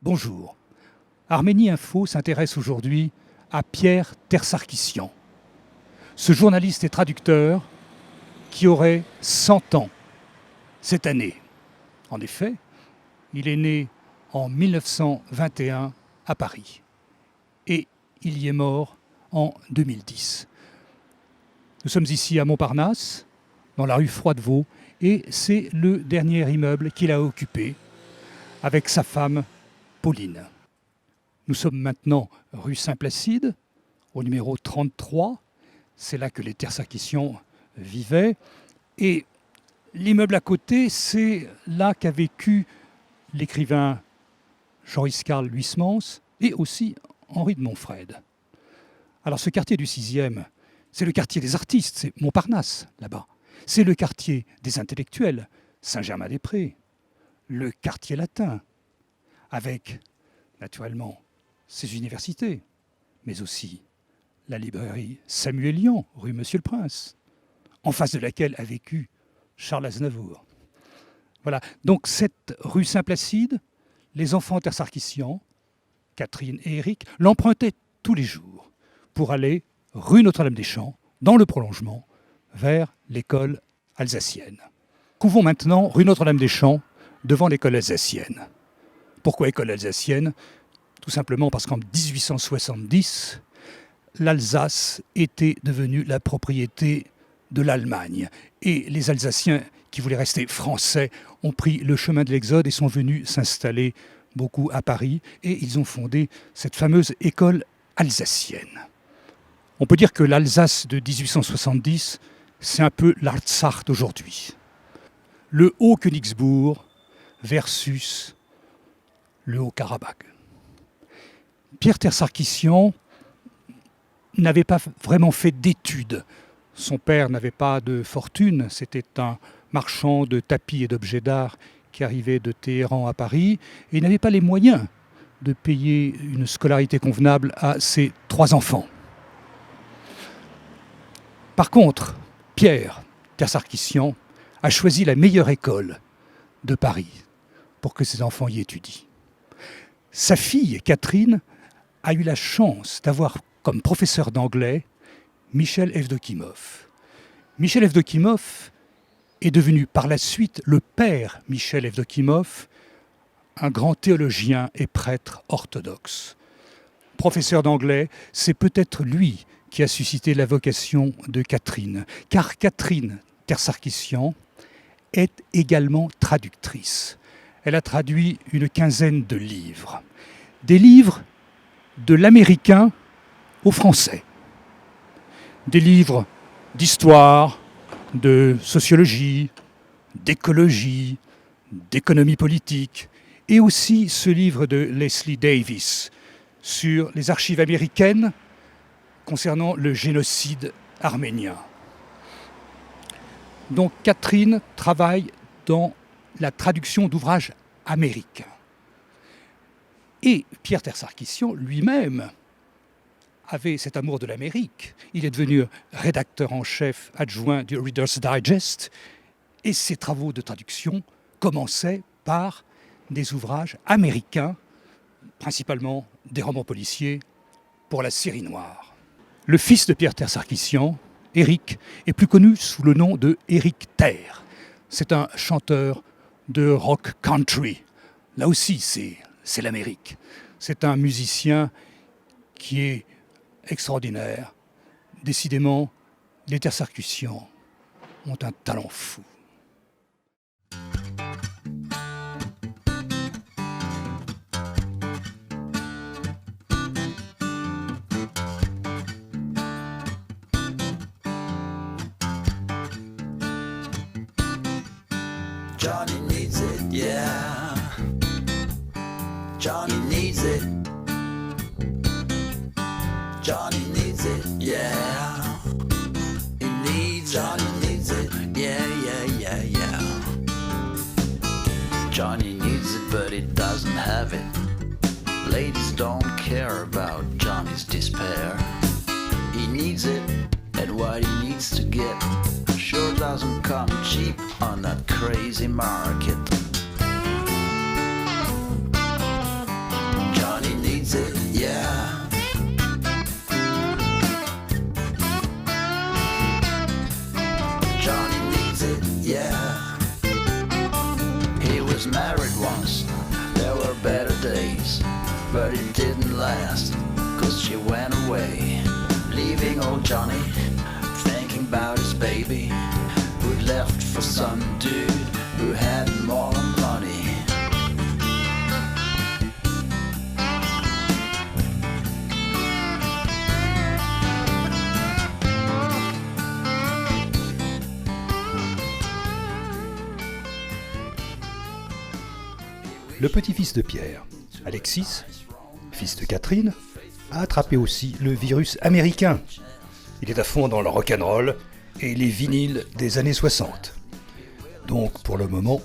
Bonjour. Arménie Info s'intéresse aujourd'hui à Pierre Tersarkissian, ce journaliste et traducteur qui aurait 100 ans cette année. En effet, il est né en 1921 à Paris et il y est mort en 2010. Nous sommes ici à Montparnasse, dans la rue Froidevaux, et c'est le dernier immeuble qu'il a occupé avec sa femme Pauline. Nous sommes maintenant rue Saint-Placide, au numéro 33. C'est là que les Tersarkissian vivaient. Et l'immeuble à côté, c'est là qu'a vécu l'écrivain Joris Karl Huysmans et aussi Henri de Montfred. Alors ce quartier du 6e, c'est le quartier des artistes, c'est Montparnasse là-bas. C'est le quartier des intellectuels, Saint-Germain-des-Prés, le quartier latin, avec naturellement ses universités, mais aussi la librairie Samuelian, rue Monsieur-le-Prince, en face de laquelle a vécu Charles Aznavour. Voilà, donc cette rue Saint-Placide, les enfants Tersarkissian, Catherine et Éric, l'empruntaient tous les jours pour aller rue Notre-Dame-des-Champs, dans le prolongement, vers l'école alsacienne. Couvons maintenant rue Notre-Dame-des-Champs, devant l'école alsacienne. Pourquoi école alsacienne ? Tout simplement parce qu'en 1870, l'Alsace était devenue la propriété de l'Allemagne. Et les Alsaciens qui voulaient rester français ont pris le chemin de l'exode et sont venus s'installer beaucoup à Paris. Et ils ont fondé cette fameuse école alsacienne. On peut dire que l'Alsace de 1870, c'est un peu l'Artsakh d'aujourd'hui. Le Haut-Königsbourg versus le Haut-Karabakh. Pierre Tersarkissian n'avait pas vraiment fait d'études. Son père n'avait pas de fortune, c'était un marchand de tapis et d'objets d'art qui arrivait de Téhéran à Paris, et il n'avait pas les moyens de payer une scolarité convenable à ses 3 enfants. Par contre, Pierre Tersarkissian a choisi la meilleure école de Paris pour que ses enfants y étudient. Sa fille, Catherine, a eu la chance d'avoir comme professeur d'anglais Michel Evdokimov. Michel Evdokimov est devenu par la suite le père Michel Evdokimov, un grand théologien et prêtre orthodoxe. Professeur d'anglais, c'est peut-être lui qui a suscité la vocation de Catherine, car Catherine Tersarkissian est également traductrice. Elle a traduit une quinzaine de livres. Des livres de l'américain au français. Des livres d'histoire, de sociologie, d'écologie, d'économie politique, et aussi ce livre de Leslie Davis sur les archives américaines concernant le génocide arménien. Donc Catherine travaille dans la traduction d'ouvrages américains. Et Pierre Tersarkissian lui-même avait cet amour de l'Amérique. Il est devenu rédacteur en chef adjoint du Reader's Digest et ses travaux de traduction commençaient par des ouvrages américains, principalement des romans policiers pour la série noire. Le fils de Pierre Tersarkissian, Éric, est plus connu sous le nom de Éric Ter. C'est un chanteur de rock country. Là aussi, c'est l'Amérique. C'est un musicien qui est extraordinaire. Décidément, les Tersarkissian ont un talent fou. Johnny needs it, yeah. Johnny needs it. Johnny needs it, yeah. Johnny needs it, yeah, yeah, yeah, yeah. Johnny needs it, but he doesn't have it. Ladies don't care about Johnny's despair. He needs it, and what he needs to get sure doesn't come cheap on that crazy market. was married once, there were better days, but it didn't last, 'cause she went away, leaving old Johnny, thinking about his baby, who'd left for some dude who had more money. Le petit-fils de Pierre, Alexis, fils de Catherine, a attrapé aussi le virus américain. Il est à fond dans le rock'n'roll et les vinyles des années 60. Donc, pour le moment,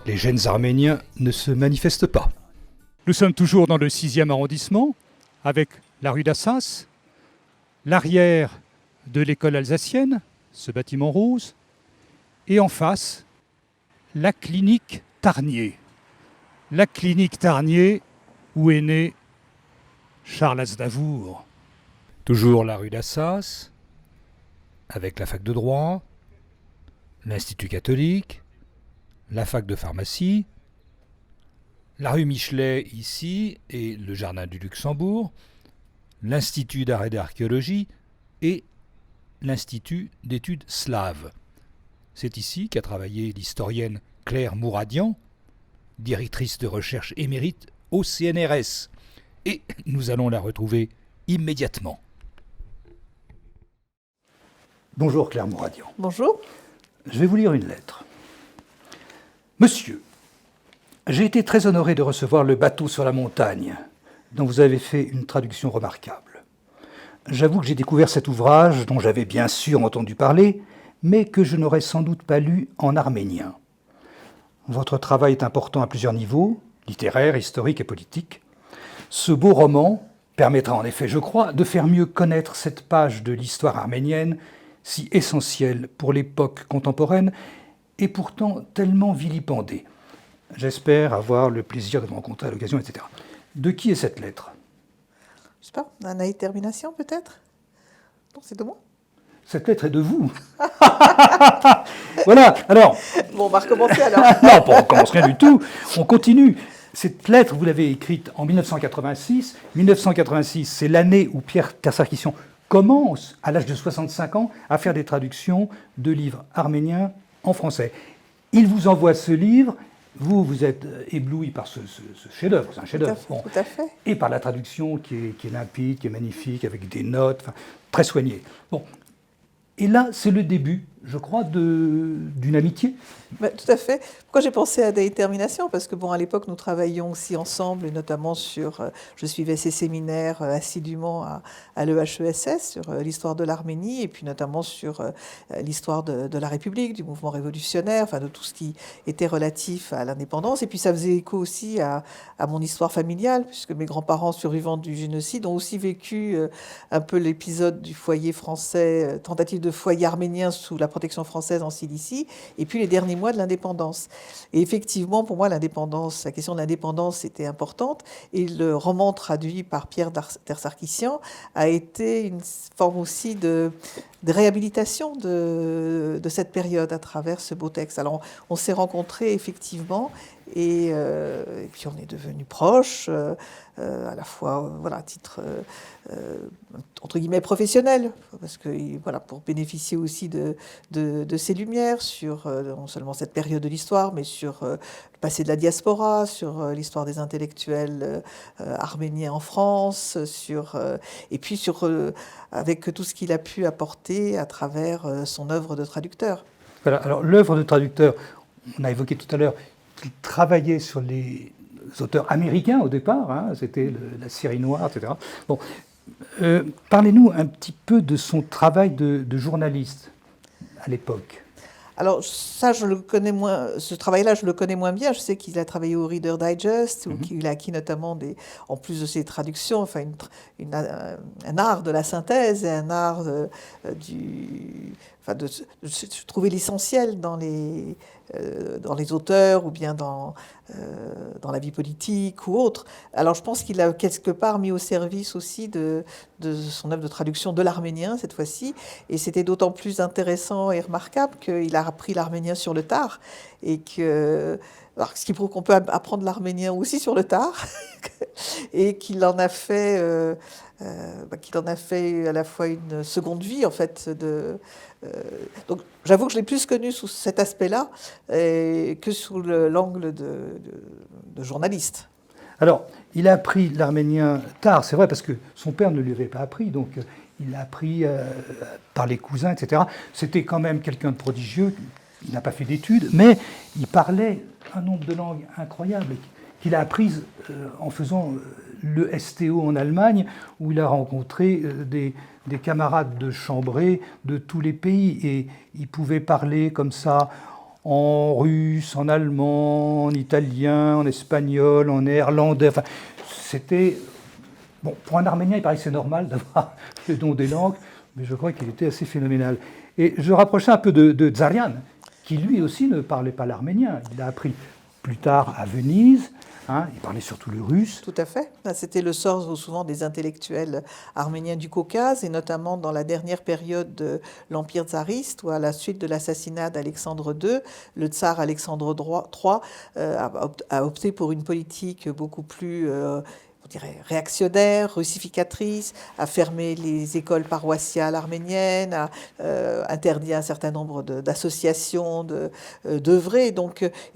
les gènes arméniens ne se manifestent pas. Nous sommes toujours dans le 6e arrondissement, avec la rue d'Assas, l'arrière de l'école alsacienne, ce bâtiment rose, et en face, la clinique Tarnier. La clinique Tarnier, où est né Charles Aznavour. Toujours la rue d'Assas, avec la fac de droit, l'Institut catholique, la fac de pharmacie, la rue Michelet ici et le jardin du Luxembourg, l'Institut d'art et d'archéologie et l'Institut d'études slaves. C'est ici qu'a travaillé l'historienne Claire Mouradian, directrice de recherche émérite au CNRS. Et nous allons la retrouver immédiatement. Bonjour Claire Mouradian. Bonjour. Je vais vous lire une lettre. Monsieur, j'ai été très honoré de recevoir Le bateau sur la montagne, dont vous avez fait une traduction remarquable. J'avoue que j'ai découvert cet ouvrage, dont j'avais bien sûr entendu parler, mais que je n'aurais sans doute pas lu en arménien. Votre travail est important à plusieurs niveaux, littéraire, historique et politique. Ce beau roman permettra en effet, je crois, de faire mieux connaître cette page de l'histoire arménienne, si essentielle pour l'époque contemporaine et pourtant tellement vilipendée. J'espère avoir le plaisir de vous rencontrer à l'occasion, etc. De qui est cette lettre ? Je sais pas, Anaïs Termination peut-être ? Non, c'est de moi. Cette lettre est de vous. Voilà, alors... Bon, on va recommencer alors. Non, on ne commence rien du tout. On continue. Cette lettre, vous l'avez écrite en 1986. 1986, c'est l'année où Pierre Tersarkissian commence, à l'âge de 65 ans, à faire des traductions de livres arméniens en français. Il vous envoie ce livre. Vous êtes ébloui par ce chef-d'œuvre. C'est un chef-d'œuvre. Tout à fait. Et par la traduction qui est limpide, qui est magnifique, avec des notes, très soignées. Bon. Et là, c'est le début, je crois, d'une amitié. Tout à fait. Pourquoi j'ai pensé à Détermination ? Parce que, bon, à l'époque, nous travaillions aussi ensemble, et notamment sur... je suivais ces séminaires assidûment à l'EHESS, sur l'histoire de l'Arménie, et puis notamment sur l'histoire de la République, du mouvement révolutionnaire, enfin, de tout ce qui était relatif à l'indépendance. Et puis, ça faisait écho aussi à mon histoire familiale, puisque mes grands-parents survivants du génocide ont aussi vécu un peu l'épisode du foyer français, tentative de foyer arménien sous la protection française en Cilicie, et puis les derniers mois de l'indépendance. Et effectivement, pour moi, la question de l'indépendance était importante, et le roman traduit par Pierre Tersarkissian a été une forme aussi de réhabilitation de cette période à travers ce beau texte. Alors, on s'est rencontrés effectivement, et puis on est devenus proches, à la fois voilà, à titre entre guillemets professionnel, parce que voilà, pour bénéficier aussi de ces lumières sur non seulement cette période de l'histoire, mais sur le passé de la diaspora, sur l'histoire des intellectuels arméniens en France, et puis avec tout ce qu'il a pu apporter à travers son œuvre de traducteur. Voilà, alors l'œuvre de traducteur, on a évoqué tout à l'heure qu'il travaillait sur les auteurs américains au départ, hein, c'était la Syrie noire, etc. Bon, parlez-nous un petit peu de son travail de journaliste à l'époque. Alors ça, je le connais moins. Ce travail-là, je le connais moins bien. Je sais qu'il a travaillé au Reader Digest, où il a acquis notamment en plus de ses traductions, enfin un art de la synthèse et un art de trouver l'essentiel dans dans les auteurs ou bien dans la vie politique ou autre. Alors je pense qu'il a quelque part mis au service aussi de son œuvre de traduction de l'arménien cette fois-ci, et c'était d'autant plus intéressant et remarquable qu'il a appris l'arménien sur le tard, et que alors, ce qui prouve qu'on peut apprendre l'arménien aussi sur le tard, et qu'il en a fait à la fois une seconde vie en fait. Donc j'avoue que je l'ai plus connu sous cet aspect-là que sous l'angle de journaliste. Alors, il a appris l'arménien tard, c'est vrai, parce que son père ne lui avait pas appris, donc il l'a appris par les cousins, etc. C'était quand même quelqu'un de prodigieux, il n'a pas fait d'études, mais il parlait un nombre de langues incroyables qu'il a apprises en faisant le STO en Allemagne, où il a rencontré des camarades de chambrée de tous les pays, et il pouvait parler comme ça en russe, en allemand, en italien, en espagnol, en néerlandais. Enfin, c'était... Bon, pour un Arménien, il paraît que c'est normal d'avoir le don des langues, mais je crois qu'il était assez phénoménal. Et je rapprochais un peu de Tzarian, qui lui aussi ne parlait pas l'arménien. Il a appris plus tard à Venise. Il parlait surtout le russe. Tout à fait. C'était le sort souvent des intellectuels arméniens du Caucase, et notamment dans la dernière période de l'Empire tsariste, où à la suite de l'assassinat d'Alexandre II, le tsar Alexandre III a opté pour une politique beaucoup plus réactionnaire, russificatrice, a fermé les écoles paroissiales arméniennes, a interdit un certain nombre d'associations, d'œuvrés,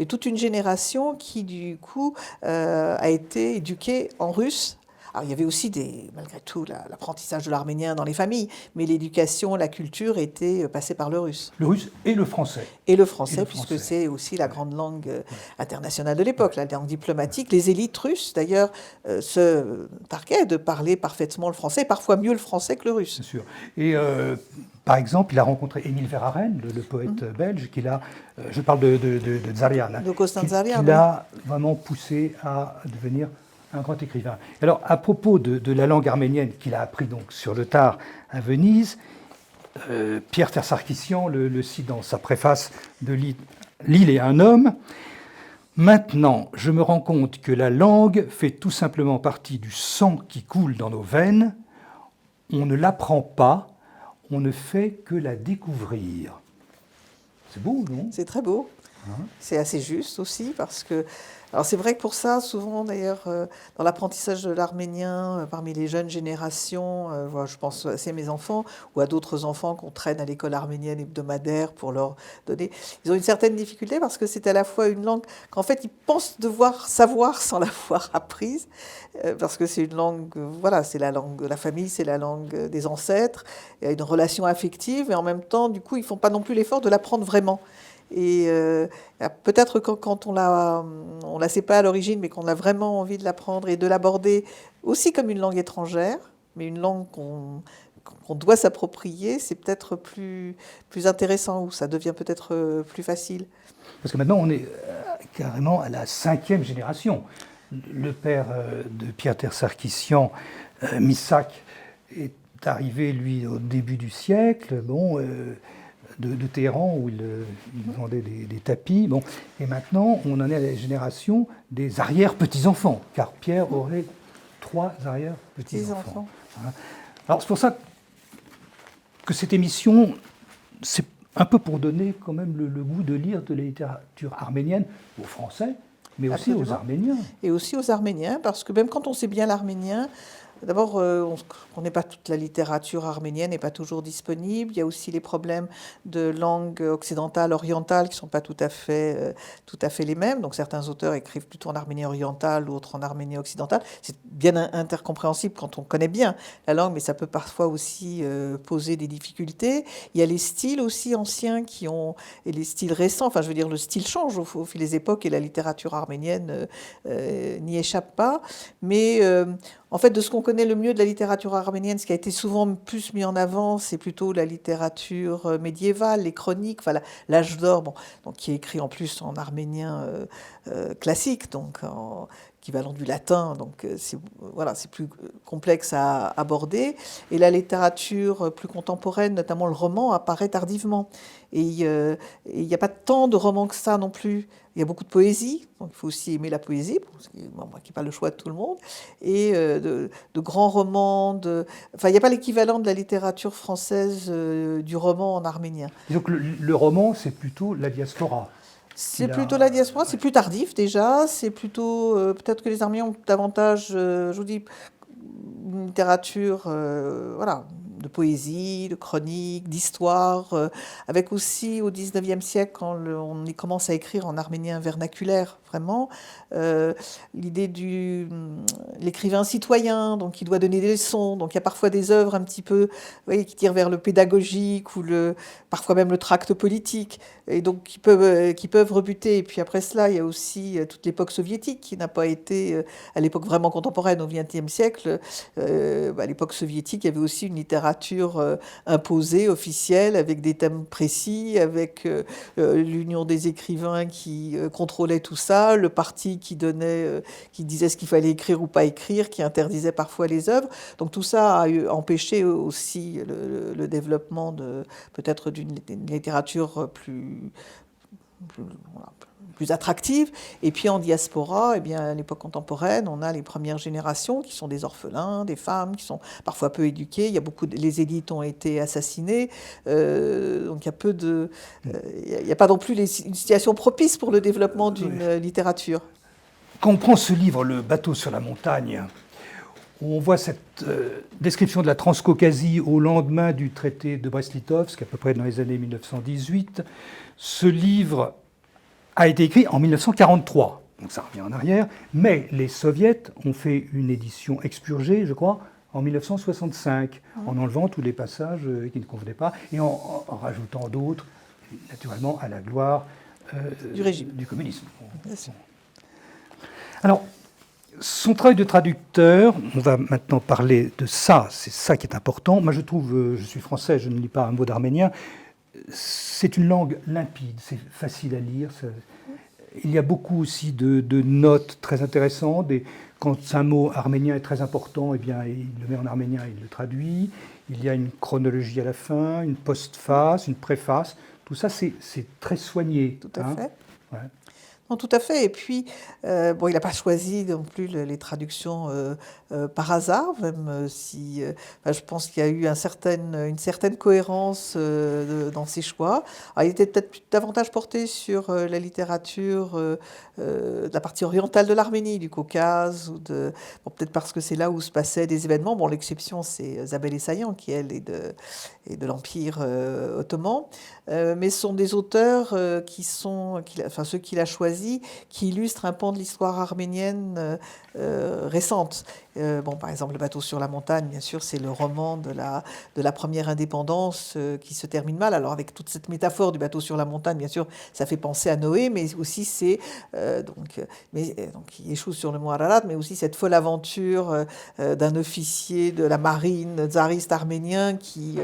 et toute une génération qui, du coup, a été éduquée en russe. Alors, il y avait aussi, malgré tout, l'apprentissage de l'arménien dans les familles, mais l'éducation, la culture était passée par le russe. Le russe et le français. Et le français, puisque c'est aussi la grande langue internationale de l'époque, la langue diplomatique. Les élites russes, d'ailleurs, se targuaient de parler parfaitement le français, parfois mieux le français que le russe. Bien sûr. Et par exemple, il a rencontré Émile Verhaeren, le poète belge, qu'il a, je parle de Tzarian, de Costin Tzarian, qui l'a vraiment poussé à devenir un grand écrivain. Alors, à propos de la langue arménienne qu'il a appris donc sur le tard à Venise, Pierre Tersarkissian le cite dans sa préface de L'île et un homme. Maintenant, je me rends compte que la langue fait tout simplement partie du sang qui coule dans nos veines. On ne l'apprend pas, on ne fait que la découvrir. C'est beau, non ? C'est très beau. C'est assez juste aussi, parce que... Alors c'est vrai que pour ça, souvent d'ailleurs, dans l'apprentissage de l'arménien, parmi les jeunes générations, je pense assez à mes enfants ou à d'autres enfants qu'on traîne à l'école arménienne hebdomadaire pour leur donner, ils ont une certaine difficulté, parce que c'est à la fois une langue qu'en fait ils pensent devoir savoir sans l'avoir apprise, parce que c'est une langue, c'est la langue de la famille, c'est la langue des ancêtres, il y a une relation affective, et en même temps, du coup, ils ne font pas non plus l'effort de l'apprendre vraiment. Et peut-être quand on la sait pas à l'origine, mais qu'on a vraiment envie de l'apprendre et de l'aborder aussi comme une langue étrangère, mais une langue qu'on doit s'approprier, c'est peut-être plus intéressant, ou ça devient peut-être plus facile. Parce que maintenant, on est carrément à la 5e génération. Le père de Pierre Tersarkissian, Missak, est arrivé, lui, au début du siècle. De Téhéran, où il vendait des tapis. Bon. Et maintenant, on en est à la génération des arrière-petits-enfants, car Pierre aurait 3 arrière-petits-enfants. Alors, c'est pour ça que cette émission, c'est un peu pour donner quand même le goût de lire de la littérature arménienne aux Français, mais aussi aux Arméniens. Et aussi aux Arméniens, parce que même quand on sait bien l'arménien, d'abord, on ne connaît pas toute la littérature arménienne, n'est pas toujours disponible. Il y a aussi les problèmes de langue occidentale, orientale, qui ne sont pas tout à fait les mêmes. Donc certains auteurs écrivent plutôt en arménien oriental, d'autres en arménien occidental. C'est bien intercompréhensible quand on connaît bien la langue, mais ça peut parfois aussi poser des difficultés. Il y a les styles aussi anciens et les styles récents. Enfin, je veux dire, le style change au fil des époques, et la littérature arménienne n'y échappe pas. Mais en fait, de ce qu'on connaît le mieux de la littérature arménienne, ce qui a été souvent plus mis en avant, c'est plutôt la littérature médiévale, les chroniques, l'âge d'or, donc qui est écrit en plus en arménien classique, donc équivalent du latin, donc c'est plus complexe à aborder. Et la littérature plus contemporaine, notamment le roman, apparaît tardivement. Et il n'y a pas tant de romans que ça non plus. Il y a beaucoup de poésie, donc il faut aussi aimer la poésie, qui n'est pas le choix de tout le monde, et de grands romans. Enfin, il n'y a pas l'équivalent de la littérature française du roman en arménien. Donc le roman, c'est plutôt la diaspora. C'est plutôt la diaspora, c'est plus tardif déjà, c'est plutôt... peut-être que les Arméniens ont davantage, je vous dis, une littérature de poésie, de chronique, d'histoire, avec aussi au XIXe siècle, quand on y commence à écrire en arménien vernaculaire, vraiment, l'idée de l'écrivain citoyen, donc qui doit donner des leçons, donc il y a parfois des œuvres un petit peu, qui tirent vers le pédagogique ou parfois même le tract politique, et donc qui peuvent rebuter. Et puis après cela, il y a aussi toute l'époque soviétique qui n'a pas été, à l'époque vraiment contemporaine, au XXe siècle. À l'époque soviétique, il y avait aussi une littérature imposée, officielle, avec des thèmes précis, avec l'union des écrivains qui contrôlait tout ça, le parti qui disait ce qu'il fallait écrire ou pas écrire, qui interdisait parfois les œuvres. Donc tout ça a empêché aussi le développement peut-être d'une littérature plus attractive. Et puis en diaspora, à l'époque contemporaine, on a les premières générations qui sont des orphelins, des femmes qui sont parfois peu éduquées. Les élites ont été assassinées, donc il n'y a pas non plus une situation propice pour le développement d'une littérature. Quand on prend ce livre, Le bateau sur la montagne, où on voit cette description de la Transcaucasie au lendemain du traité de Brest-Litovsk, à peu près dans les années 1918, ce livre a été écrit en 1943, donc ça revient en arrière, mais les soviets ont fait une édition expurgée, je crois, en 1965, en enlevant tous les passages qui ne convenaient pas, et en rajoutant d'autres, naturellement, à la gloire du régime, du communisme. Alors, son travail de traducteur, on va maintenant parler de ça, c'est ça qui est important. Moi, je trouve, je suis français, je ne lis pas un mot d'arménien, c'est une langue limpide, c'est facile à lire. Il y a beaucoup aussi de notes très intéressantes. Quand un mot arménien est très important, il le met en arménien et il le traduit. Il y a une chronologie à la fin, une postface, une préface. Tout ça, c'est très soigné. Tout à fait. Ouais. Non, tout à fait. Et puis, il n'a pas choisi non plus les traductions par hasard, même si je pense qu'il y a eu une certaine cohérence dans ses choix. Alors, il était peut-être davantage porté sur la littérature de la partie orientale de l'Arménie, du Caucase, peut-être parce que c'est là où se passaient des événements. Bon, l'exception, c'est Zabel Essayan, qui, elle, est de l'Empire ottoman. Mais ce sont des auteurs ceux qu'il a choisis, qui illustrent un pan de l'histoire arménienne récente. Par exemple, Le bateau sur la montagne, bien sûr, c'est le roman de la première indépendance qui se termine mal. Alors, avec toute cette métaphore du bateau sur la montagne, bien sûr, ça fait penser à Noé, mais aussi c'est il échoue sur le mont Ararat, mais aussi cette folle aventure d'un officier de la marine tsariste arménien qui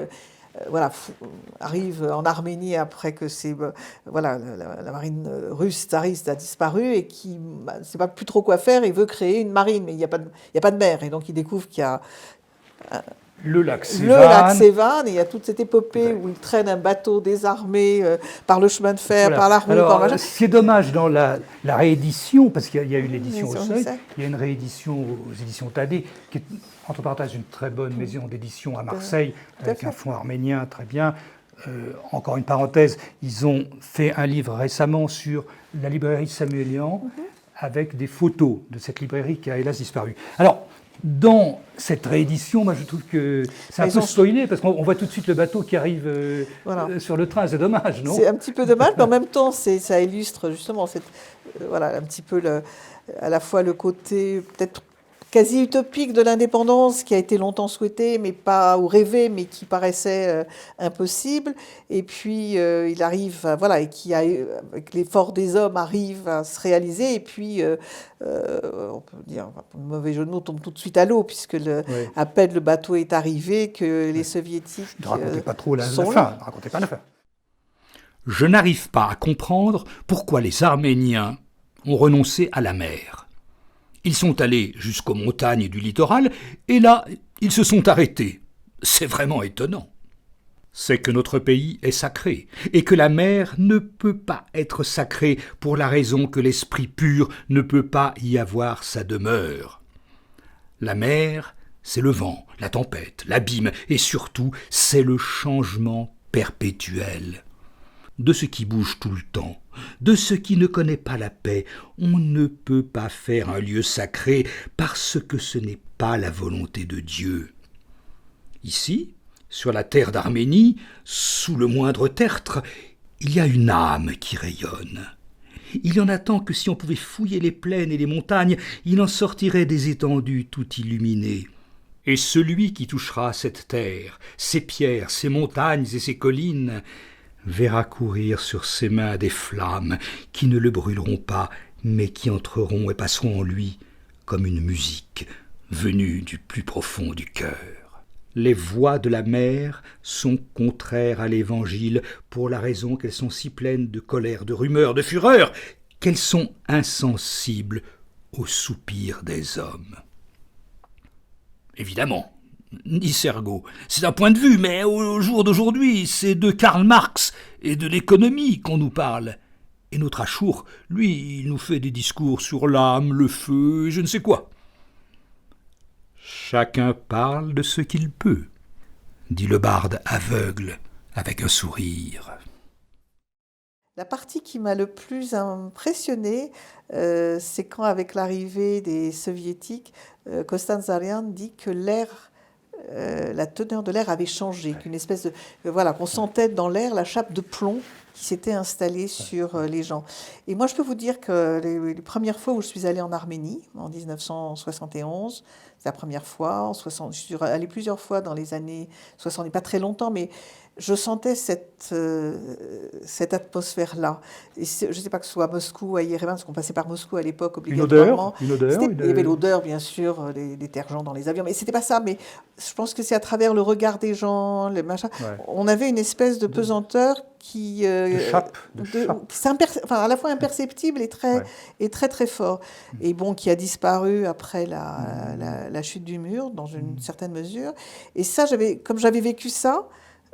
arrive en Arménie après que la marine russe tsariste a disparu et qui ne sait pas plus trop quoi faire et veut créer une marine, mais il n'y a pas de mer. Et donc il découvre qu'il y a le lac Sévan, et il y a toute cette épopée où il traîne un bateau désarmé par le chemin de fer, par la route. Alors, c'est dommage dans la réédition, parce qu'il y a eu l'édition au Seuil, il y a une réédition aux éditions Thaddée, qui est, entre parenthèses, une très bonne maison d'édition à Marseille, avec un fonds arménien très bien. Encore une parenthèse, ils ont fait un livre récemment sur la librairie Samuelian, avec des photos de cette librairie qui a hélas disparu. Alors, dans cette réédition, moi je trouve que c'est un peu spoilé, parce qu'on voit tout de suite le bateau qui arrive sur le train, c'est dommage, non ? C'est un petit peu dommage, mais en même temps, ça illustre justement un petit peu à la fois le côté peut-être quasi utopique de l'indépendance qui a été longtemps souhaitée, mais pas ou rêvée, mais qui paraissait impossible. Et puis il arrive, et qui avec l'effort des hommes arrive à se réaliser. Et puis on peut dire, le mauvais jeu de mots tombe tout de suite à l'eau, puisque à peine le bateau est arrivé que les soviétiques ne racontez pas trop la fin. Ne racontez pas la fin. Je n'arrive pas à comprendre pourquoi les Arméniens ont renoncé à la mer. Ils sont allés jusqu'aux montagnes du littoral, et là, ils se sont arrêtés. C'est vraiment étonnant. C'est que notre pays est sacré, et que la mer ne peut pas être sacrée pour la raison que l'esprit pur ne peut pas y avoir sa demeure. La mer, c'est le vent, la tempête, l'abîme, et surtout, c'est le changement perpétuel. De ce qui bouge tout le temps, de ce qui ne connaît pas la paix, on ne peut pas faire un lieu sacré parce que ce n'est pas la volonté de Dieu. Ici, sur la terre d'Arménie, sous le moindre tertre, il y a une âme qui rayonne. Il y en a tant que si on pouvait fouiller les plaines et les montagnes, il en sortirait des étendues tout illuminées. Et celui qui touchera cette terre, ces pierres, ces montagnes et ces collines, verra courir sur ses mains des flammes qui ne le brûleront pas, mais qui entreront et passeront en lui comme une musique venue du plus profond du cœur. Les voix de la mer sont contraires à l'Évangile pour la raison qu'elles sont si pleines de colère, de rumeur, de fureur, qu'elles sont insensibles aux soupirs des hommes. Évidemment, dit Sergaud, c'est un point de vue, mais au jour d'aujourd'hui, c'est de Karl Marx et de l'économie qu'on nous parle. Et notre Achour, lui, il nous fait des discours sur l'âme, le feu, et je ne sais quoi. Chacun parle de ce qu'il peut, dit le barde aveugle avec un sourire. La partie qui m'a le plus impressionnée, c'est quand, avec l'arrivée des soviétiques, Kostan-Zarian dit que l'air, la teneur de l'air avait changé, qu'une espèce de, voilà, qu'on sentait dans l'air la chape de plomb qui s'était installée sur les gens. Et moi, je peux vous dire que les premières fois où je suis allée en Arménie, en 1971, c'est la première fois. Je suis allée plusieurs fois dans les années 60, pas très longtemps, mais je sentais cette atmosphère-là. Et je ne sais pas que ce soit à Moscou ou à Yerevan, parce qu'on passait par Moscou à l'époque obligatoirement. Une odeur. Il y avait l'odeur, bien sûr, des détergents dans les avions, mais c'était pas ça. Mais je pense que c'est à travers le regard des gens, les machins. Ouais. On avait une espèce de pesanteur qui... à la fois imperceptible et très, très fort. Et bon, qui a disparu après la chute du mur, dans une certaine mesure. Et ça, comme j'avais vécu ça,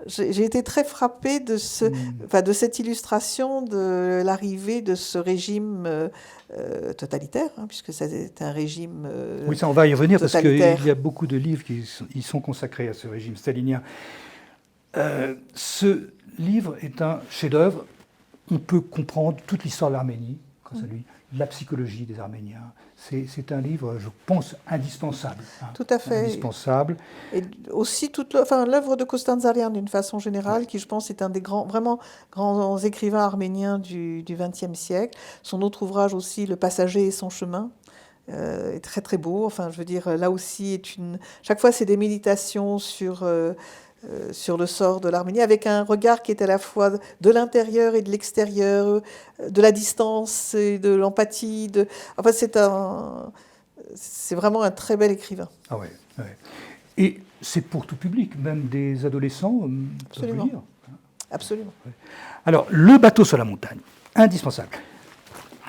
j'ai été très frappée de cette illustration de l'arrivée de ce régime totalitaire, puisque c'est un régime oui, ça on va y revenir parce qu'il y a beaucoup de livres qui sont consacrés à ce régime stalinien. Ce livre est un chef-d'œuvre. On peut comprendre toute l'histoire de l'Arménie grâce à lui, la psychologie des Arméniens. C'est un livre, je pense, indispensable. Tout à fait. Indispensable. Et aussi l'œuvre de Kostan-Zarian, d'une façon générale, qui, je pense, est un des vraiment grands écrivains arméniens du XXe siècle. Son autre ouvrage aussi, Le Passager et son chemin, est très, très beau. Enfin, je veux dire, là aussi, chaque fois, c'est des méditations sur le sort de l'Arménie, avec un regard qui est à la fois de l'intérieur et de l'extérieur, de la distance et de l'empathie. Enfin, c'est vraiment un très bel écrivain. Ah ouais, ouais. Et c'est pour tout public, même des adolescents. Absolument. Peuvent lire. Absolument. Ouais. Alors, le bateau sur la montagne, indispensable.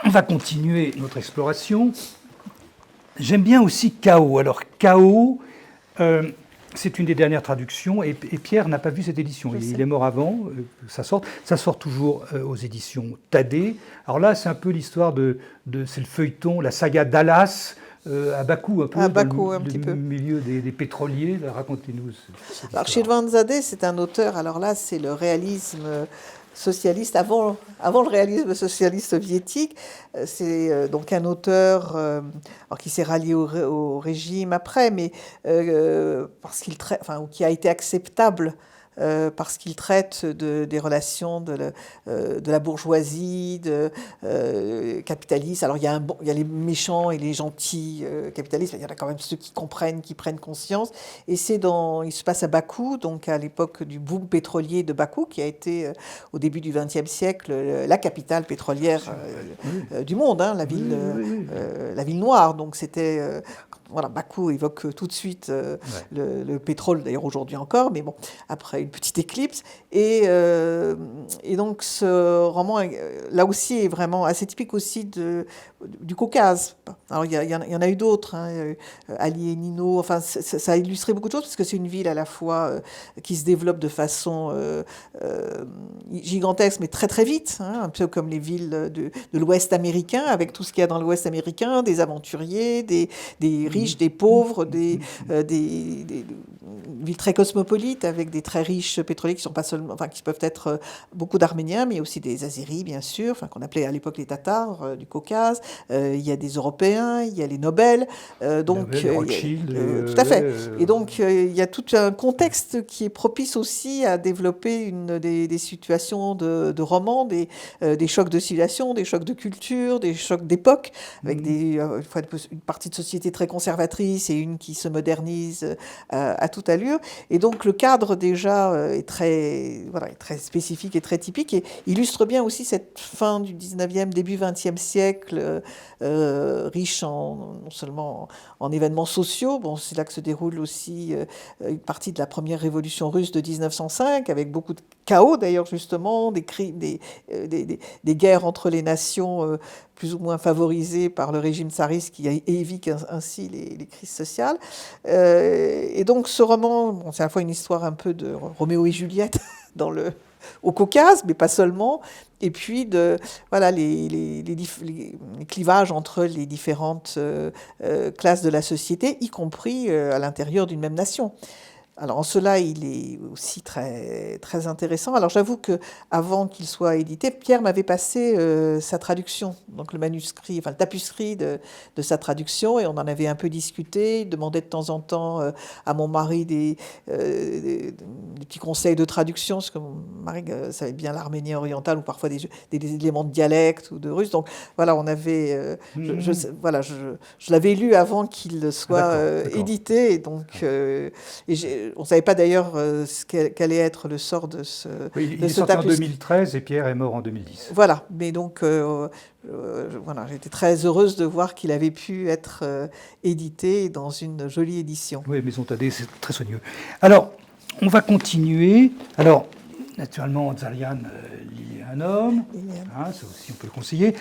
On va continuer notre exploration. J'aime bien aussi Chaos. Alors, Chaos... c'est une des dernières traductions et Pierre n'a pas vu cette édition. Il est mort avant que ça sorte. Ça sort toujours aux éditions Thaddée. Alors là, c'est un peu l'histoire c'est le feuilleton, la saga Dallas à Bakou, un peu dans le milieu des pétroliers. Racontez-nous. Alors Shirvanzadeh, c'est un auteur. Alors là, c'est le réalisme socialiste, avant le réalisme socialiste soviétique. C'est donc un auteur qui s'est rallié au régime après, mais parce qui a été acceptable parce qu'il traite des relations de la bourgeoisie, capitaliste. Alors il y a les méchants et les gentils capitalistes, il y en a quand même ceux qui comprennent, qui prennent conscience. Et il se passe à Bakou, donc à l'époque du boom pétrolier de Bakou, qui a été au début du XXe siècle la capitale pétrolière du monde, la ville noire. Donc c'était voilà, Bakou évoque tout de suite le pétrole, d'ailleurs aujourd'hui encore, mais bon, après une petite éclipse. Et donc ce roman, là aussi, est vraiment assez typique aussi du Caucase. Alors il y en a eu d'autres, hein, Ali et Nino, enfin ça a illustré beaucoup de choses, parce que c'est une ville à la fois qui se développe de façon gigantesque, mais très très vite, hein, un peu comme les villes de l'Ouest américain, avec tout ce qu'il y a dans l'Ouest américain, des aventuriers, des riches, des pauvres, des villes très cosmopolites, avec des très riches pétroliers qui sont pas seulement, enfin qui peuvent être beaucoup d'Arméniens, mais aussi des Azéris, bien sûr, enfin qu'on appelait à l'époque les Tatars du Caucase. Il y a des Européens, il y a les Nobel, donc Rothschild, tout à fait. Et donc il y a tout un contexte qui est propice aussi à développer des situations de romans, des chocs de civilisation, des chocs de culture, des chocs d'époque, avec une partie de société très conservatrice et une qui se modernise à toute allure. Et donc le cadre déjà est très spécifique et très typique, et illustre bien aussi cette fin du 19e, début 20e siècle, riche non seulement en événements sociaux. Bon, c'est là que se déroule aussi une partie de la première révolution russe de 1905, avec beaucoup de chaos d'ailleurs, justement, des guerres entre les nations plus ou moins favorisées par le régime tsariste, qui évite ainsi les crises sociales. Et donc ce roman, bon, c'est à la fois une histoire un peu de Roméo et Juliette au Caucase, mais pas seulement, et puis les clivages entre les différentes classes de la société, y compris à l'intérieur d'une même nation. Alors en cela, il est aussi très, très intéressant. Alors j'avoue qu'avant qu'il soit édité, Pierre m'avait passé sa traduction, donc le manuscrit, enfin le tapuscrit de sa traduction, et on en avait un peu discuté. Il demandait de temps en temps à mon mari des petits conseils de traduction, parce que mon mari savait bien l'arménien oriental, ou parfois des éléments de dialecte ou de russe. Donc voilà, on avait, je l'avais lu avant qu'il soit édité, et donc on ne savait pas d'ailleurs qu'allait être le sort de ce tapuscrit. Il est sorti en 2013 et Pierre est mort en 2010. Voilà, mais donc j'étais très heureuse de voir qu'il avait pu être édité dans une jolie édition. Oui, Maison Thaddée, c'est très soigneux. Alors, on va continuer. Alors, naturellement, Tzarian, il est un homme, ça aussi on peut le conseiller.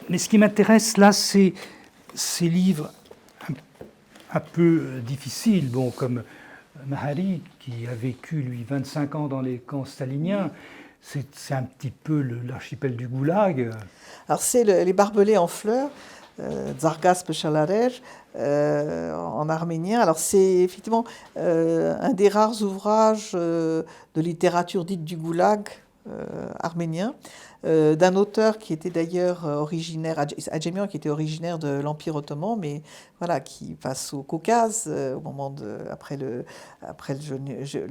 Mais ce qui m'intéresse là, c'est ces livres un peu difficile, bon, comme Mahari, qui a vécu, lui, 25 ans dans les camps staliniens. C'est un petit peu l'archipel du Goulag. Alors, c'est les barbelés en fleurs, Zargas Pechalarej, en arménien. Alors, c'est effectivement un des rares ouvrages de littérature dite du Goulag arménien, d'un auteur qui était d'ailleurs originaire, Adjemian, qui était originaire de l'Empire ottoman, mais voilà, qui passe au Caucase au moment après le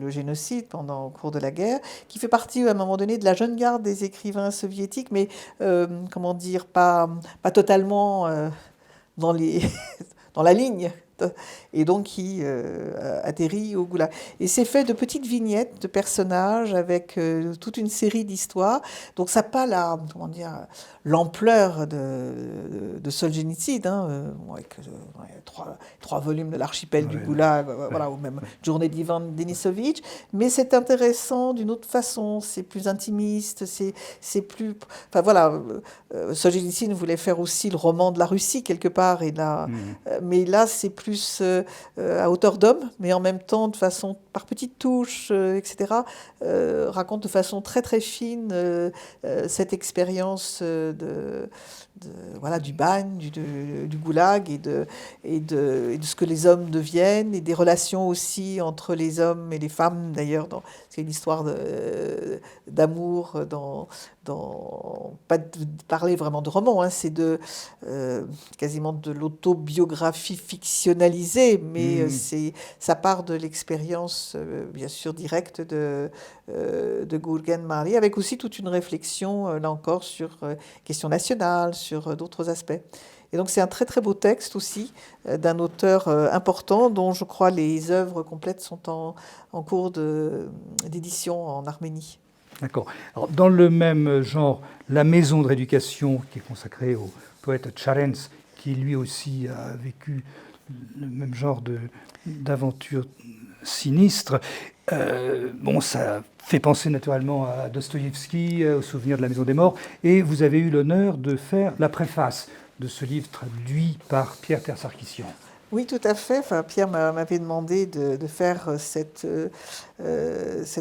génocide, au cours de la guerre, qui fait partie à un moment donné de la jeune garde des écrivains soviétiques, mais comment dire, pas totalement dans la ligne. Et donc qui atterrit au Goulag. Et c'est fait de petites vignettes de personnages avec toute une série d'histoires. Donc ça n'a pas l'ampleur de Solzhenitsyn, avec trois volumes de l'archipel du Goulag, ou même Journée d'Ivan Denisovitch. Mais c'est intéressant d'une autre façon. C'est plus intimiste, c'est plus... Enfin voilà, Solzhenitsyn voulait faire aussi le roman de la Russie quelque part. Et là, mais là, c'est plus à hauteur d'homme, mais en même temps, par petites touches, etc., raconte de façon très très fine cette expérience du bagne, du goulag, et de ce que les hommes deviennent, et des relations aussi entre les hommes et les femmes, d'ailleurs. C'est une histoire d'amour, pas de parler vraiment de roman, c'est quasiment de l'autobiographie fictionnalisée, mais ça part de l'expérience, bien sûr, directe de Gurgen Mari, avec aussi toute une réflexion, là encore, sur questions nationales, sur d'autres aspects. Et donc c'est un très très beau texte aussi, d'un auteur important, dont je crois les œuvres complètes sont en cours d'édition en Arménie. D'accord. Alors, dans le même genre, La Maison de rééducation, qui est consacrée au poète Tcharens, qui lui aussi a vécu le même genre d'aventure sinistre. Ça fait penser naturellement à Dostoïevski, au souvenir de la Maison des Morts, et vous avez eu l'honneur de faire la préface de ce livre traduit par Pierre Tersarkissian. Oui, tout à fait. Enfin, Pierre m'avait demandé de faire cette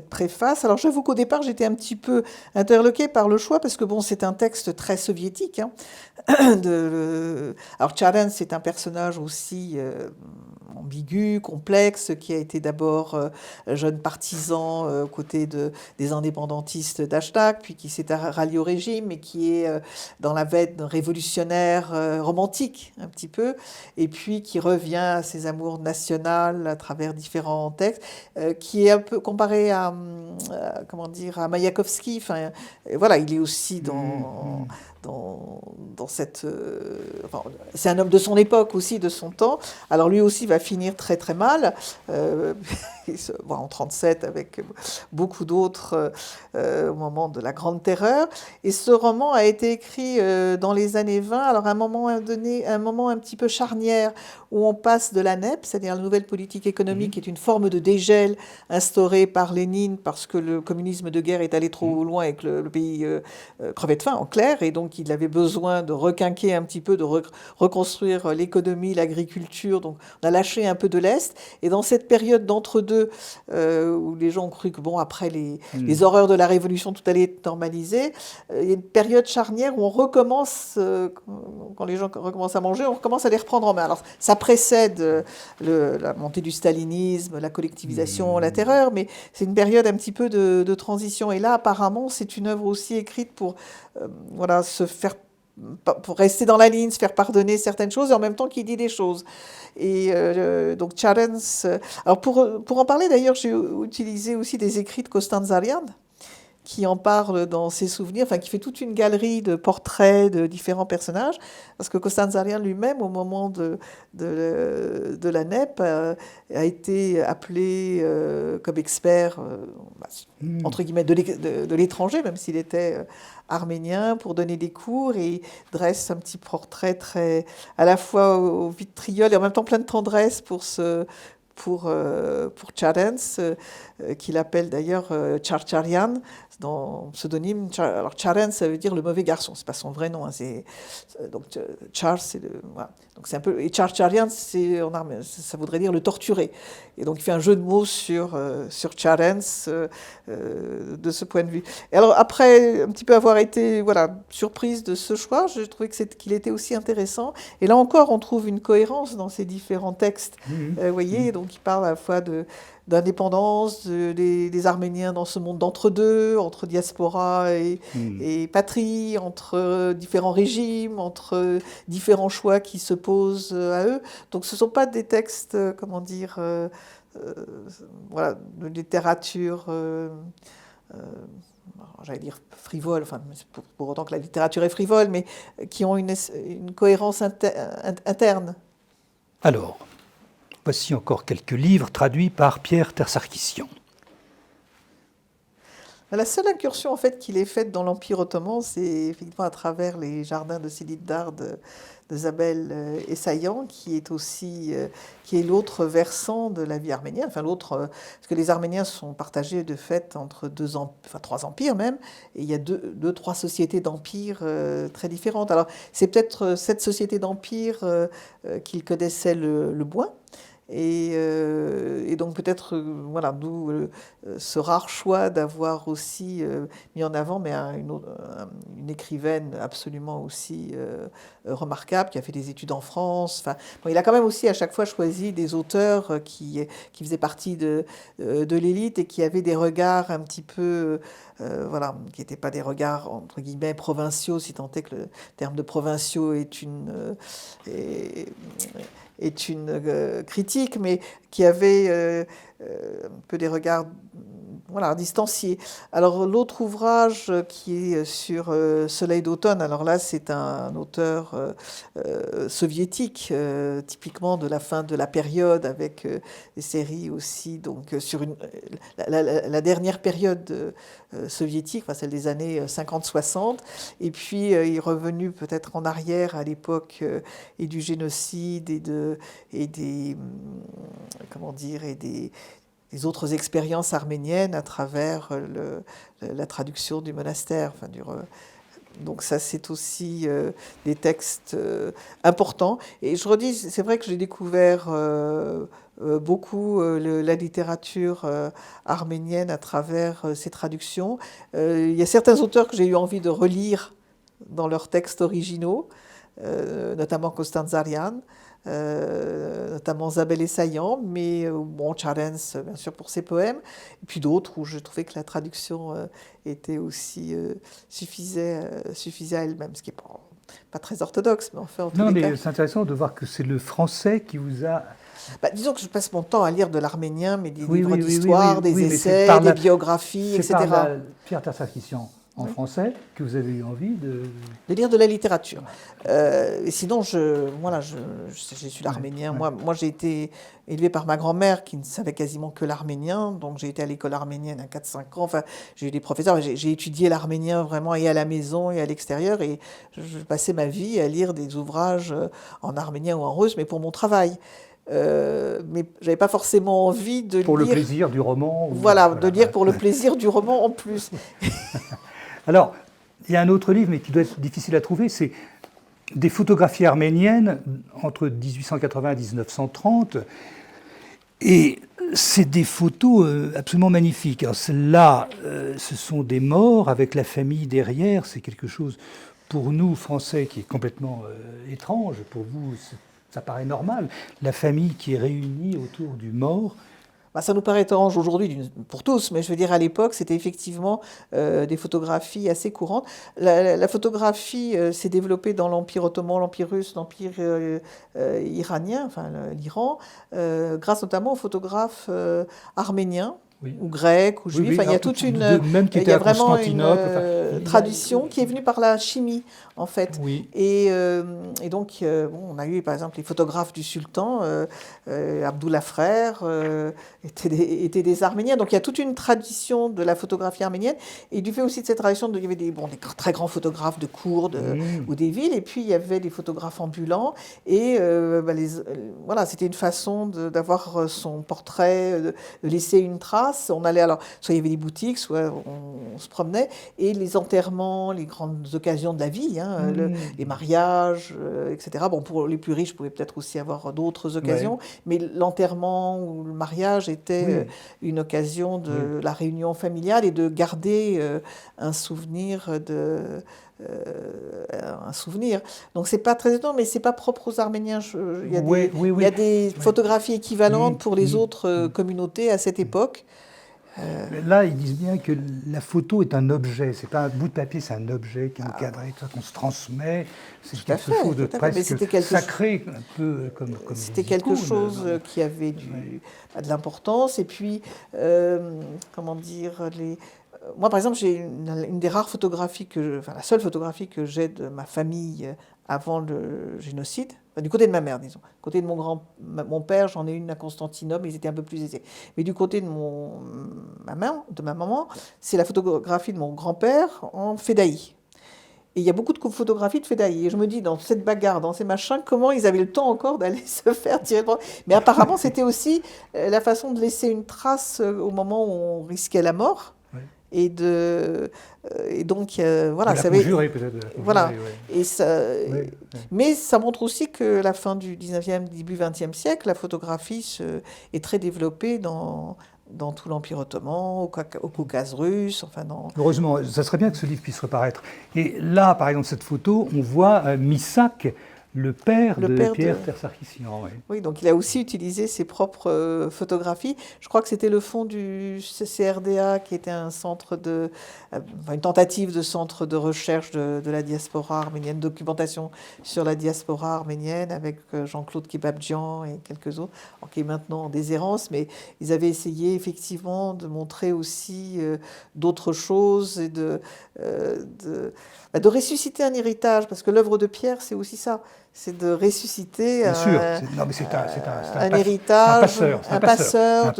préface. Alors, j'avoue qu'au départ, j'étais un petit peu interloquée par le choix, parce que bon, c'est un texte très soviétique. Hein. Alors, Charens, c'est un personnage aussi ambigu, complexe, qui a été d'abord jeune partisan aux côtés des indépendantistes d'Ashtak, puis qui s'est rallié au régime, et qui est dans la veine révolutionnaire romantique, un petit peu, et puis qui revient à ses amours nationales à travers différents textes, qui est un peu comparé à Mayakovsky. Enfin, voilà, il est aussi dans cette... c'est un homme de son époque aussi, de son temps. Alors lui aussi va finir très très mal, en 1937 avec beaucoup d'autres au moment de la Grande Terreur. Et ce roman a été écrit dans les années 20, alors à un moment donné, un moment un petit peu charnière, où on passe de la NEP, c'est-à-dire la nouvelle politique économique, qui est une forme de dégel instaurée par Lénine parce que le communisme de guerre est allé trop loin et que le pays crevait de faim, en clair, et donc il avait besoin de requinquer un petit peu, de reconstruire l'économie, l'agriculture, donc on a lâché un peu de l'Est, et dans cette période d'entre-deux, où les gens ont cru que, bon, après les horreurs de la Révolution, tout allait être normalisé, il y a une période charnière où on recommence, quand les gens recommencent à manger, on recommence à les reprendre en main. Alors, ça précède la montée du stalinisme, la collectivisation, la terreur, mais c'est une période un petit peu de transition. Et là, apparemment, c'est une œuvre aussi écrite pour pour rester dans la ligne, se faire pardonner certaines choses, et en même temps qu'il dit des choses. Et donc Charens... alors pour en parler, d'ailleurs, j'ai utilisé aussi des écrits de Costanzarian, qui en parle dans ses souvenirs, enfin qui fait toute une galerie de portraits de différents personnages, parce que Costanzarian lui-même, au moment de la NEP, a été appelé comme expert, entre guillemets, de l'étranger, même s'il était arménien, pour donner des cours, et dresse un petit portrait très, à la fois au vitriol et en même temps plein de tendresse pour Charens, qu'il appelle d'ailleurs Charcharian, dans pseudonyme. Alors Charens, ça veut dire le mauvais garçon, c'est pas son vrai nom. Hein, donc Char, c'est le... Voilà. Donc c'est un peu... Et Charcharian, ça voudrait dire le torturé. Et donc il fait un jeu de mots sur Charens de ce point de vue. Et alors après un petit peu avoir été surprise de ce choix, je trouvais qu'il était aussi intéressant. Et là encore, on trouve une cohérence dans ces différents textes. Vous voyez, donc il parle à la fois d'indépendance, des Arméniens dans ce monde d'entre-deux, entre diaspora et patrie, entre différents régimes, entre différents choix qui se posent à eux. Donc ce ne sont pas des textes, de littérature, j'allais dire frivole, enfin, pour autant que la littérature est frivole, mais qui ont une cohérence interne. Alors, voici encore quelques livres traduits par Pierre Tersarkissian. La seule incursion en fait qu'il ait faite dans l'Empire ottoman, c'est effectivement à travers les jardins de Silidar de Zabel Essayan, qui est l'autre versant de la vie arménienne. Enfin parce que les Arméniens sont partagés de fait entre trois empires même, et il y a trois sociétés d'empires très différentes. Alors c'est peut-être cette société d'empire qu'il connaissait le moins. Et donc peut-être d'où ce rare choix d'avoir aussi mis en avant une écrivaine absolument aussi remarquable, qui a fait des études en France. Enfin, il a quand même aussi à chaque fois choisi des auteurs qui faisaient partie de l'élite et qui avaient des regards un petit peu qui n'étaient pas des regards entre guillemets provinciaux, si tant est que le terme de provinciaux est une critique, mais qui avait un peu des regards voilà, distanciés. Alors l'autre ouvrage qui est sur Soleil d'automne, alors là c'est un auteur soviétique, typiquement de la fin de la période, avec des séries aussi, donc sur la dernière période soviétique, enfin, celle des années 50-60, et puis il est revenu peut-être en arrière à l'époque et du génocide et des comment dire, et des autres expériences arméniennes à travers la traduction du monastère. Enfin, donc ça, c'est aussi des textes importants. Et je redis, c'est vrai que j'ai découvert beaucoup la littérature arménienne à travers ces traductions. Il y a certains auteurs que j'ai eu envie de relire dans leurs textes originaux, notamment Kostanzarian, notamment Zabel Essayan, mais bon, Charens, bien sûr, pour ses poèmes, et puis d'autres où je trouvais que la traduction était aussi suffisait à elle-même, ce qui n'est pas très orthodoxe, mais enfin, en tous Non, les mais cas. c'est intéressant de voir que c'est le français qui vous a... Bah, disons que je passe mon temps à lire de l'arménien, mais des Oui, livres oui, oui, d'histoire, oui, des oui, mais c'est essais, par des biographies, C'est etc. par la Pierre Tersarkissian en Oui. français que vous avez eu envie de... De lire de la littérature. Et sinon, voilà, j'ai su l'arménien. Ouais. Moi, j'ai été élevée par ma grand-mère qui ne savait quasiment que l'arménien. Donc, j'ai été à l'école arménienne à 4-5 ans. Enfin, j'ai eu des professeurs. J'ai étudié l'arménien vraiment et à la maison et à l'extérieur. Et je passais ma vie à lire des ouvrages en arménien ou en russe, mais pour mon travail. Mais j'avais pas forcément envie de Pour lire... le plaisir du roman. Voilà, de lire pour le plaisir du roman en plus. Alors, il y a un autre livre, mais qui doit être difficile à trouver, c'est des photographies arméniennes entre 1880 et 1930. Et c'est des photos absolument magnifiques. Alors celles-là, ce sont des morts avec la famille derrière. C'est quelque chose, pour nous, Français, qui est complètement étrange. Pour vous, ça paraît normal. La famille qui est réunie autour du mort. Bah, ça nous paraît étrange aujourd'hui pour tous, mais je veux dire, à l'époque, c'était effectivement des photographies assez courantes. La photographie s'est développée dans l'Empire ottoman, l'Empire russe, l'Empire iranien, enfin l'Iran, grâce notamment aux photographes arméniens. Oui. Ou grecs, ou juifs. Oui, oui. Enfin, il y a Alors, toute une, même qui il était y a à vraiment une Constantinople, tradition qui est venue par la chimie, en fait. Oui. Et donc, bon, on a eu par exemple les photographes du sultan, Abdullah Frère, étaient des Arméniens. Donc il y a toute une tradition de la photographie arménienne. Et du fait aussi de cette tradition, il y avait des très grands photographes de cours ou des villes. Et puis il y avait des photographes ambulants. Et voilà, c'était une façon d'avoir son portrait, de laisser une trace. On allait alors, soit il y avait des boutiques, soit on se promenait. Et les enterrements, les grandes occasions de la vie, les mariages, etc. Bon, pour les plus riches, pouvaient peut-être aussi avoir d'autres occasions, mais l'enterrement ou le mariage était une occasion de la réunion familiale et de garder un souvenir un souvenir. Donc c'est pas très étonnant, mais c'est pas propre aux Arméniens. Il y a des photographies équivalentes pour les autres communautés à cette époque. Là, ils disent bien que la photo est un objet. C'est pas un bout de papier, c'est un objet qui est encadré, qu'on se transmet. C'est quelque chose de presque sacré, un peu comme c'était quelque chose qui avait de l'importance. Et puis, comment dire, moi, par exemple, j'ai une des rares photographies la seule photographie que j'ai de ma famille avant le génocide, du côté de ma mère, disons. Du côté de mon père, j'en ai une à Constantinople, ils étaient un peu plus aisés. Mais du côté de ma maman, c'est la photographie de mon grand-père en Fédaï. Et il y a beaucoup de photographies de Fédaï. Et je me dis, dans cette bagarre, dans ces machins, comment ils avaient le temps encore d'aller se faire tirer le bras. Mais apparemment, c'était aussi la façon de laisser une trace au moment où on risquait la mort. Et donc voilà, ça conjurer peut-être. Voilà. Et ça, mais ça montre aussi que la fin du 19e, début 20e siècle, la photographie est très développée dans tout l'Empire ottoman, au Caucase russe, enfin Heureusement, ça serait bien que ce livre puisse reparaître. Et là, par exemple, cette photo, on voit Missak Le père Le de père Pierre de- Tersarkissian, oui. Oui, donc il a aussi utilisé ses propres photographies. Je crois que c'était le fonds du CCRDA qui était un centre enfin, une tentative de centre de recherche de la diaspora arménienne, documentation sur la diaspora arménienne avec Jean-Claude Kebabjian et quelques autres, qui est maintenant en déshérence, mais ils avaient essayé effectivement de montrer aussi d'autres choses et de ressusciter un héritage, parce que l'œuvre de Pierre, c'est aussi ça. C'est de ressusciter Bien sûr. Non, mais c'est un héritage, un passeur.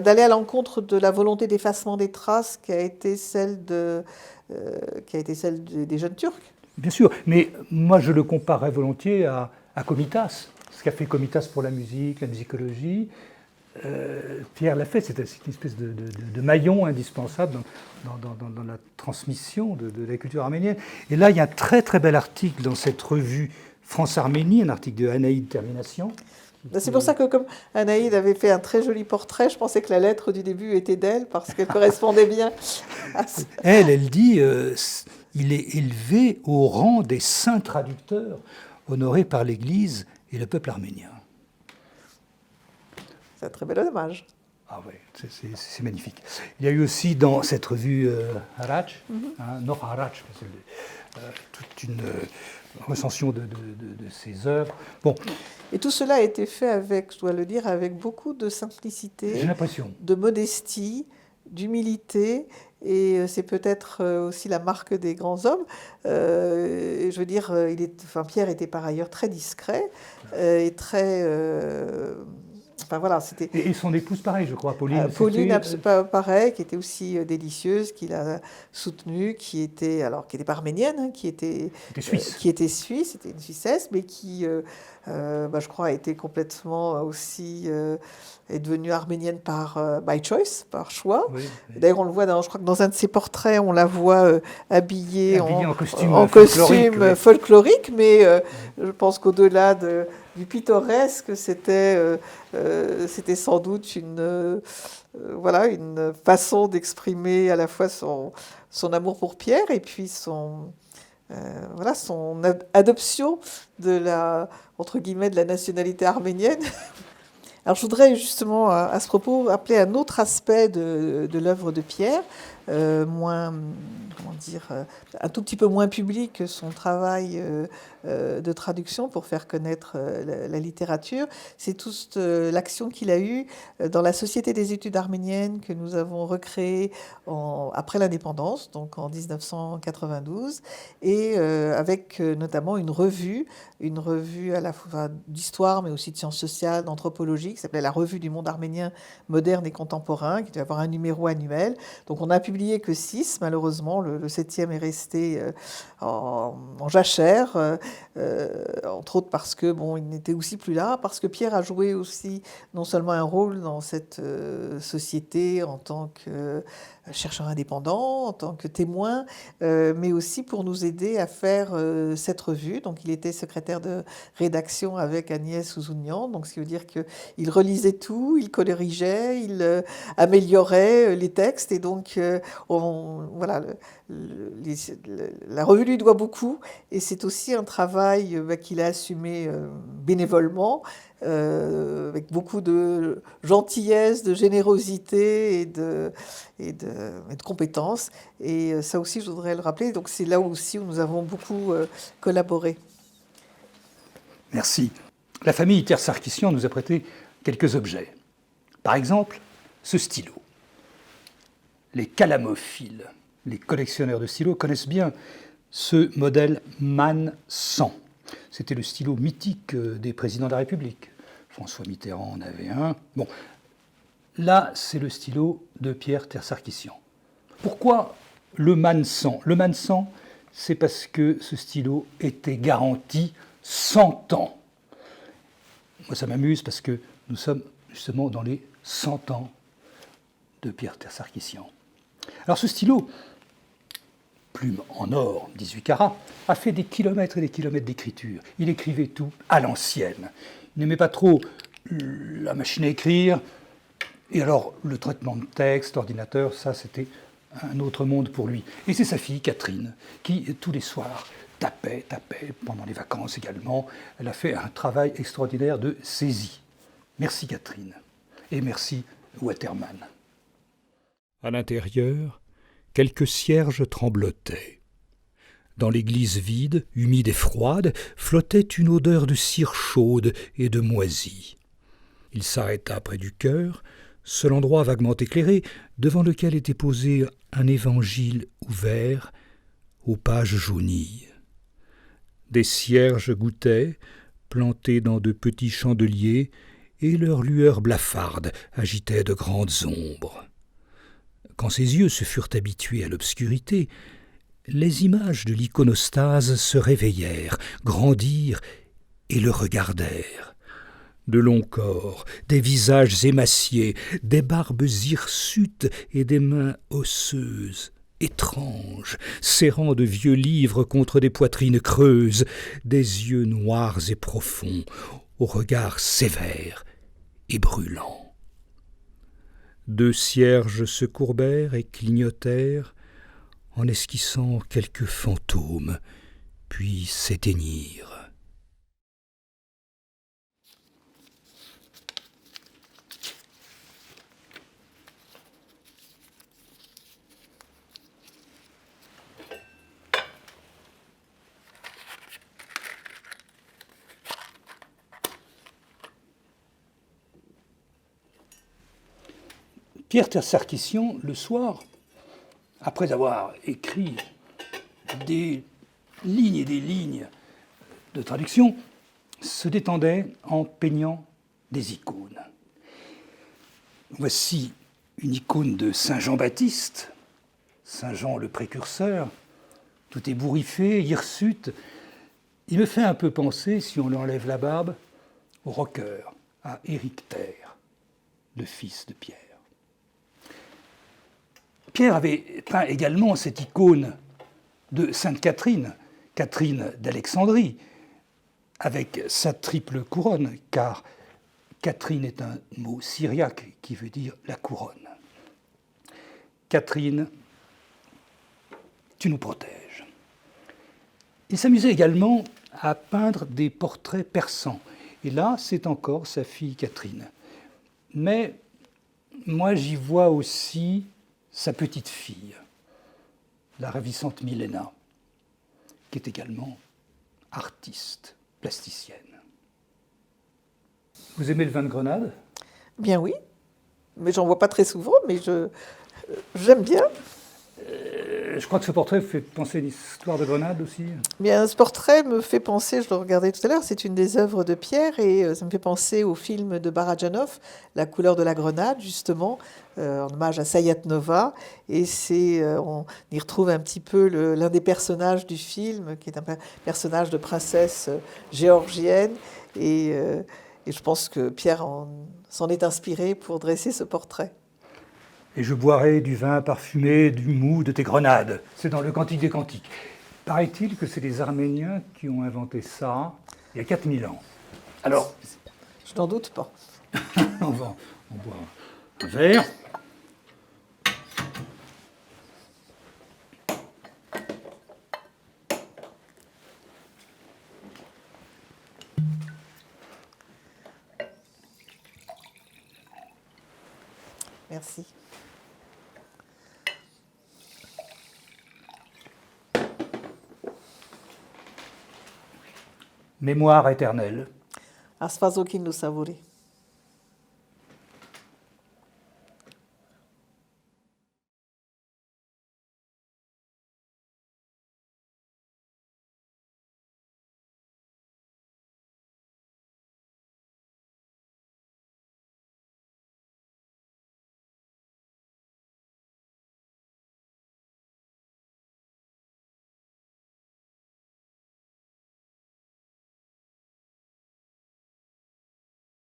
d'aller à l'encontre de la volonté d'effacement des traces qui a été celle des jeunes Turcs. Bien sûr, mais moi je le comparerais volontiers à Komitas, ce qu'a fait Komitas pour la musique, la musicologie. Pierre l'a fait, c'est une espèce de maillon indispensable dans la transmission de la culture arménienne. Et là, il y a un très très bel article dans cette revue France-Arménie, un article de Anaïde Termination. C'est pour ça que comme Anaïde avait fait un très joli portrait, je pensais que la lettre du début était d'elle, parce qu'elle correspondait bien à ça. Elle dit il est élevé au rang des saints traducteurs honorés par l'Église et le peuple arménien. C'est un très bel hommage. Ah oui, c'est magnifique. Il y a eu aussi dans cette revue Harac, Nor Harac, toute une recension de ses œuvres. Bon, Et tout cela a été fait avec, je dois le dire, avec beaucoup de j'ai simplicité, l'impression. de modestie, d'humilité, et c'est peut-être aussi la marque des grands hommes. Je veux dire, Pierre était par ailleurs très discret et très... Enfin voilà, c'était... Et son épouse, pareil, je crois, Pauline. Pauline, pareil, qui était aussi délicieuse, qui l'a soutenue, qui était pas arménienne, hein, qui était suisse. qui était suisse, c'était une Suissesse, mais qui, je crois, a été complètement aussi est devenue arménienne by choice, par choix. Oui, oui. D'ailleurs, on le voit, je crois que dans un de ses portraits, on la voit habillée en costume, costume folklorique, mais je pense qu'au-delà du pittoresque, c'était sans doute une façon d'exprimer à la fois son amour pour Pierre et puis son adoption entre guillemets, de la nationalité arménienne. Alors je voudrais justement à ce propos rappeler un autre aspect de l'œuvre de Pierre, un tout petit peu moins public que son travail de traduction pour faire connaître la littérature. C'est toute l'action qu'il a eue dans la Société des études arméniennes que nous avons recréée après l'indépendance, donc en 1992, et avec notamment une revue à la fois d'histoire, mais aussi de sciences sociales, d'anthropologie, qui s'appelait la Revue du monde arménien moderne et contemporain, qui devait avoir un numéro annuel. Donc on n'a publié que 6, malheureusement. Le 7e est resté en jachère, entre autres parce que il n'était aussi plus là, parce que Pierre a joué aussi non seulement un rôle dans cette société en tant que chercheur indépendant, en tant que témoin, mais aussi pour nous aider à faire cette revue. Donc il était secrétaire de rédaction avec Agnès Ouzounian, donc ce qui veut dire qu'il relisait tout, il corrigeait, il améliorait les textes, et donc la revue lui doit beaucoup, et c'est aussi un travail qu'il a assumé bénévolement, avec beaucoup de gentillesse, de générosité et de compétences. Et ça aussi, je voudrais le rappeler. Donc c'est là aussi où nous avons beaucoup collaboré. Merci. La famille Tersarkissian nous a prêté quelques objets. Par exemple, ce stylo. Les calamophiles, les collectionneurs de stylos, connaissent bien ce modèle MAN 100. C'était le stylo mythique des présidents de la République. François Mitterrand en avait un. Bon, là, c'est le stylo de Pierre Tersarkissian. Pourquoi le MAN 100 ? Le MAN 100, c'est parce que ce stylo était garanti 100 ans. Moi, ça m'amuse parce que nous sommes justement dans les 100 ans de Pierre Tersarkissian. Alors ce stylo, plume en or, 18 carats, a fait des kilomètres et des kilomètres d'écriture. Il écrivait tout à l'ancienne. Il n'aimait pas trop la machine à écrire. Et alors, le traitement de texte, ordinateur, ça, c'était un autre monde pour lui. Et c'est sa fille, Catherine, qui, tous les soirs, tapait pendant les vacances également. Elle a fait un travail extraordinaire de saisie. Merci Catherine. Et merci Waterman. À l'intérieur, quelques cierges tremblotaient. Dans l'église vide, humide et froide, flottait une odeur de cire chaude et de moisie. Il s'arrêta près du chœur, seul endroit vaguement éclairé, devant lequel était posé un évangile ouvert aux pages jaunies. Des cierges gouttaient, plantés dans de petits chandeliers, et leurs lueurs blafardes agitaient de grandes ombres. Quand ses yeux se furent habitués à l'obscurité, les images de l'iconostase se réveillèrent, grandirent et le regardèrent. De longs corps, des visages émaciés, des barbes hirsutes et des mains osseuses, étranges, serrant de vieux livres contre des poitrines creuses, des yeux noirs et profonds, au regard sévère et brûlant. Deux cierges se courbèrent et clignotèrent en esquissant quelques fantômes, puis s'éteignirent. Pierre Tersarkissian, le soir, après avoir écrit des lignes et des lignes de traduction, se détendait en peignant des icônes. Voici une icône de Saint Jean-Baptiste, Saint Jean le précurseur, tout ébouriffé, hirsute. Il me fait un peu penser, si on lui enlève la barbe, au rocker, à Éric Terre, le fils de Pierre. Pierre avait peint également cette icône de Sainte Catherine, Catherine d'Alexandrie, avec sa triple couronne, car Catherine est un mot syriaque qui veut dire la couronne. Catherine, tu nous protèges. Il s'amusait également à peindre des portraits persans. Et là, c'est encore sa fille Catherine. Mais moi, j'y vois aussi sa petite-fille, la ravissante Milena, qui est également artiste, plasticienne. Vous aimez le vin de Grenade ? Bien oui, mais j'en vois pas très souvent, mais j'aime bien. Je crois que ce portrait fait penser à l'histoire de Grenade aussi. Bien, ce portrait me fait penser, je le regardais tout à l'heure, c'est une des œuvres de Pierre et ça me fait penser au film de Baradjanov, La couleur de la grenade, justement, en hommage à Sayat-Nova. Et on y retrouve un petit peu l'un des personnages du film, qui est un personnage de princesse géorgienne. Et je pense que Pierre s'en est inspiré pour dresser ce portrait. Et je boirai du vin parfumé, du mou de tes grenades. C'est dans le Cantique des Cantiques. Paraît-il que c'est les Arméniens qui ont inventé ça il y a 4000 ans. Alors, je n'en doute pas. on boit un verre. Merci. Mémoire éternelle. Asfazo qui nous savourit.